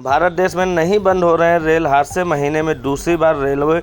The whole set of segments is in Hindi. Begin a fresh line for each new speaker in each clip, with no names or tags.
भारत देश में नहीं बंद हो रहे हैं रेल हादसे। महीने में दूसरी बार रेलवे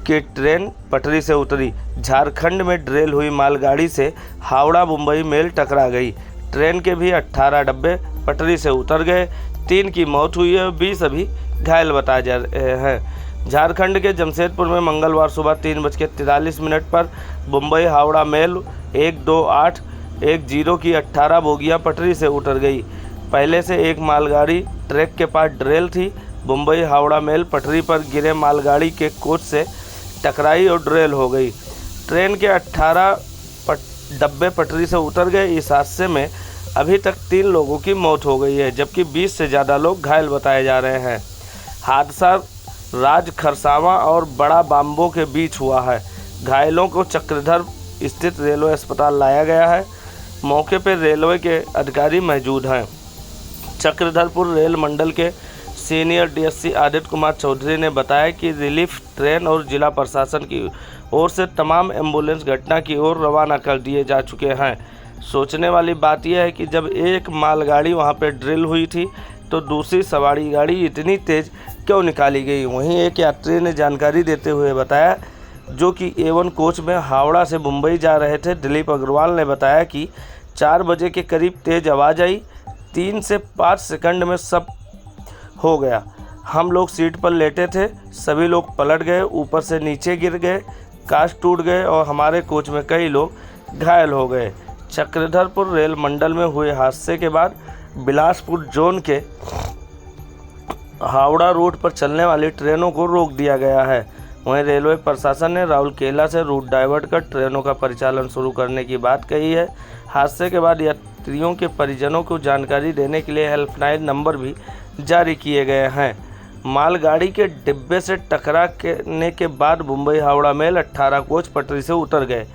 की ट्रेन पटरी से उतरी। झारखंड में ड्रिल हुई मालगाड़ी से हावड़ा मुंबई मेल टकरा गई। ट्रेन के भी 18 डब्बे पटरी से उतर गए। 3 की मौत हुई है और 20 अभी घायल बताए जा रहे हैं। झारखंड के जमशेदपुर में मंगलवार सुबह 3:43 पर मुंबई हावड़ा मेल 12810 की 18 बोगियां पटरी से उतर गई। पहले से एक मालगाड़ी ट्रैक के पास ड्रेल थी। मुंबई हावड़ा मेल पटरी पर गिरे मालगाड़ी के कोच से टकराई और ड्रेल हो गई। ट्रेन के 18 डब्बे पटरी से उतर गए। इस हादसे में अभी तक 3 लोगों की मौत हो गई है, जबकि 20 से ज़्यादा लोग घायल बताए जा रहे हैं। हादसा राज खरसावां और बड़ा बाम्बो के बीच हुआ है। घायलों को चक्रधर स्थित रेलवे अस्पताल लाया गया है। मौके पर रेलवे के अधिकारी मौजूद हैं। चक्रधरपुर रेल मंडल के सीनियर डीएससी आदित्य कुमार चौधरी ने बताया कि रिलीफ ट्रेन और जिला प्रशासन की ओर से तमाम एम्बुलेंस घटना की ओर रवाना कर दिए जा चुके हैं। सोचने वाली बात यह है कि जब एक मालगाड़ी वहां पर ड्रिल हुई थी तो दूसरी सवारी गाड़ी इतनी तेज़ क्यों निकाली गई। वहीं एक यात्री ने जानकारी देते हुए बताया, जो कि A1 कोच में हावड़ा से मुंबई जा रहे थे। दिलीप अग्रवाल ने बताया कि 4 बजे के करीब तेज़ आवाज़ आई। 3 से 5 सेकंड में सब हो गया। हम लोग सीट पर लेटे थे, सभी लोग पलट गए, ऊपर से नीचे गिर गए, कांच टूट गए और हमारे कोच में कई लोग घायल हो गए। चक्रधरपुर रेल मंडल में हुए हादसे के बाद बिलासपुर जोन के हावड़ा रूट पर चलने वाली ट्रेनों को रोक दिया गया है। वहीं रेलवे प्रशासन ने राउरकेला से रूट डाइवर्ट कर ट्रेनों का परिचालन शुरू करने की बात कही है। हादसे के बाद यात्रियों के परिजनों को जानकारी देने के लिए हेल्पलाइन नंबर भी जारी किए गए हैं। मालगाड़ी के डिब्बे से टकराने के बाद मुंबई हावड़ा मेल 18 कोच पटरी से उतर गए।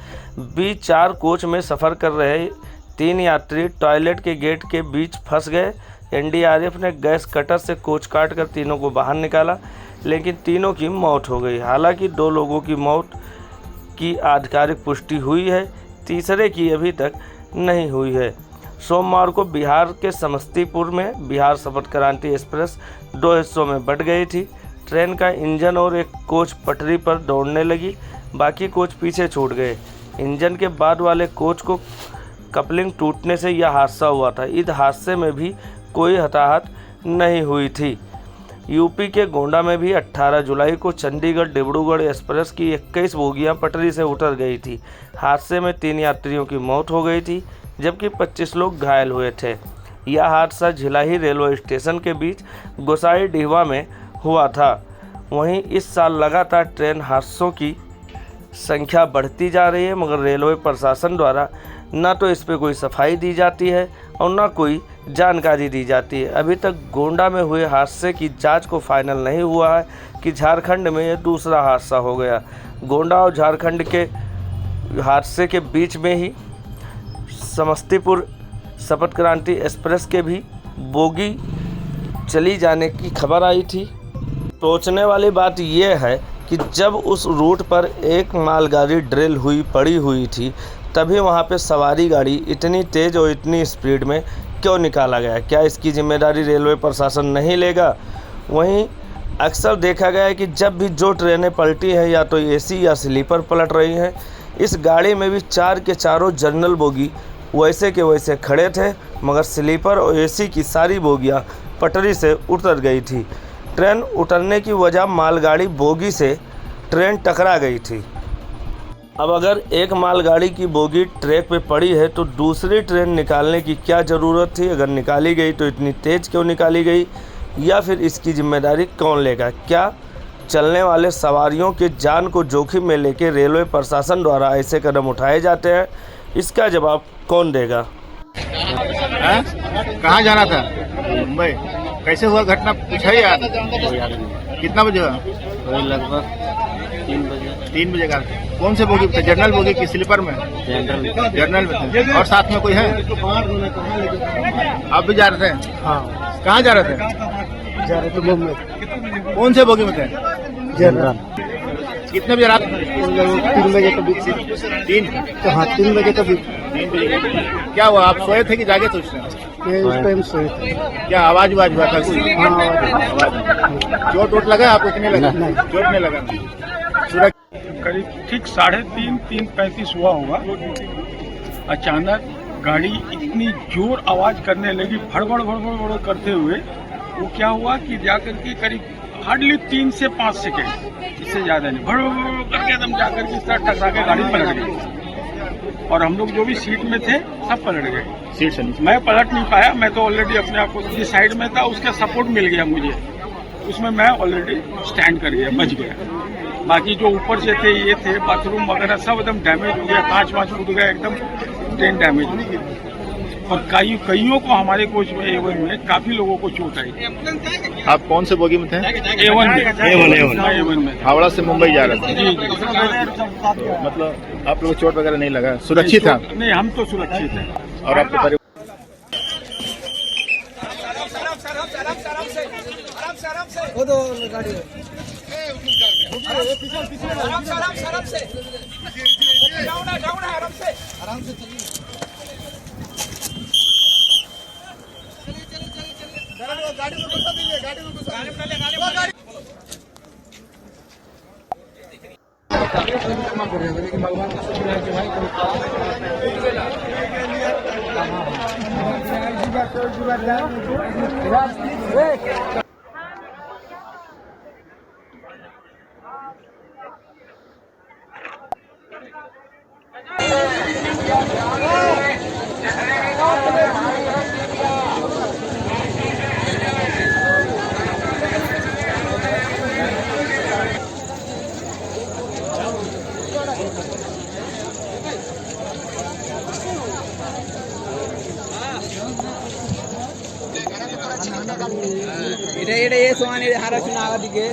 4 कोच में सफ़र कर रहे 3 यात्री टॉयलेट के गेट के बीच फंस गए। एनडीआरएफ ने गैस कटर से कोच काटकर तीनों को बाहर निकाला, लेकिन तीनों की मौत हो गई। हालांकि 2 लोगों की मौत की आधिकारिक पुष्टि हुई है, तीसरे की अभी तक नहीं हुई है। सोमवार को बिहार के समस्तीपुर में बिहार संपर्क क्रांति एक्सप्रेस 2 हिस्सों में बंट गई थी। ट्रेन का इंजन और एक कोच पटरी पर दौड़ने लगी, बाकी कोच पीछे छूट गए। इंजन के बाद वाले कोच को कपलिंग टूटने से यह हादसा हुआ था। इस हादसे में भी कोई हताहत नहीं हुई थी। यूपी के गोंडा में भी 18 जुलाई को चंडीगढ़ डिब्रूगढ़ एक्सप्रेस की 21 बोगियां पटरी से उतर गई थी। हादसे में 3 यात्रियों की मौत हो गई थी, जबकि 25 लोग घायल हुए थे। यह हादसा झिलाही रेलवे स्टेशन के बीच गोसाई डीहवा में हुआ था। वहीं इस साल लगातार ट्रेन हादसों की संख्या बढ़ती जा रही है, मगर रेलवे प्रशासन द्वारा न तो इस पर कोई सफाई दी जाती है और न कोई जानकारी दी जाती है। अभी तक गोंडा में हुए हादसे की जांच को फाइनल नहीं हुआ है कि झारखंड में यह दूसरा हादसा हो गया। गोंडा और झारखंड के हादसे के बीच में ही समस्तीपुर संपर्क क्रांति एक्सप्रेस के भी बोगी चली जाने की खबर आई थी। सोचने वाली बात यह है कि जब उस रूट पर एक मालगाड़ी ड्रिल पड़ी हुई थी, तभी वहां पे सवारी गाड़ी इतनी तेज़ और इतनी स्पीड में क्यों निकाला गया। क्या इसकी जिम्मेदारी रेलवे प्रशासन नहीं लेगा। वहीं अक्सर देखा गया है कि जब भी जो ट्रेनें पलटी हैं, या तो एसी या स्लीपर पलट रही हैं। इस गाड़ी में भी 4 के चारों जनरल बोगी वैसे के वैसे खड़े थे, मगर स्लीपर और एसी की सारी बोगियां पटरी से उतर गई थी। ट्रेन उतरने की वजह मालगाड़ी बोगी से ट्रेन टकरा गई थी। अब अगर एक मालगाड़ी की बोगी ट्रैक पे पड़ी है तो दूसरी ट्रेन निकालने की क्या ज़रूरत थी। अगर निकाली गई तो इतनी तेज़ क्यों निकाली गई, या फिर इसकी जिम्मेदारी कौन लेगा। क्या चलने वाले सवारियों के जान को जोखिम में लेकर रेलवे प्रशासन द्वारा ऐसे कदम उठाए जाते हैं, इसका जवाब कौन देगा।
कहाँ जाना था? मुंबई। कैसे हुआ घटना कुछ है याद? कितना बजे हुआ?
लगभग
3 बजे का। कौन से बोगी थे? जनरल बोगी की स्लीपर में? जनरल में थे। और साथ में कोई है? आप भी जा रहे थे?
हाँ।
कहाँ जा रहे थे?
जा रहे थे मुंबई।
कौन से बोगी में थे?
जनरल।
कितने बजे रात?
3 बजे के बीच से।
3?
तो हाँ, 3 बजे के बीच।
3 बजे। क्या हुआ, आप सोए थे कि जागे थे उस टाइम?
ये उस टाइम सोए थे।
क्या आवाज हुआ था कुछ?
हाँ, आवाज।
चोट वोट लगा आपको कि नहीं लगा?
नहीं।
चोट नहीं लगा। सुरक्षा
करीब ठीक 3:35 हुआ होगा। अचानक गाड़ी इतनी जोर आवाज करने लगी, भड़बड़ भड़बड़ भड़बड़ करते हुए। वो क्या हुआ कि जाकर के करीब हार्डली 3 से 5 सेकेंड, इससे ज्यादा नहीं, भड़बड़ भड़बड़ करके एकदम जाकर के इस तरह टकरा के गाड़ी पलट गई और हम लोग जो भी सीट में थे सब पलट गए।
सीट से नीचे।
मैं पलट नहीं पाया, मैं तो ऑलरेडी अपने आप को जिस साइड में था उसका सपोर्ट मिल गया मुझे, उसमें मैं ऑलरेडी स्टैंड कर गया, बच गया। बाकी जो ऊपर से थे ये थे बाथरूम वगैरह सब एकदम डैमेज हो गया, कांच वाँच उठ गया, एकदम ट्रेन डैमेज हो गई। और कईयों को हमारे कोच में A1 में काफी लोगों को चोट आई।
आप कौन से बोगी में थे?
A1 में। A1 में।
हावड़ा से मुंबई जा रहे थे।
जी।
तो मतलब आप लोग को चोट वगैरह नहीं लगा? सुरक्षित था?
नहीं, हम तो सुरक्षित हैं।
और आपके परिवार?
इडे ये सोने हारा चुनाव दिखे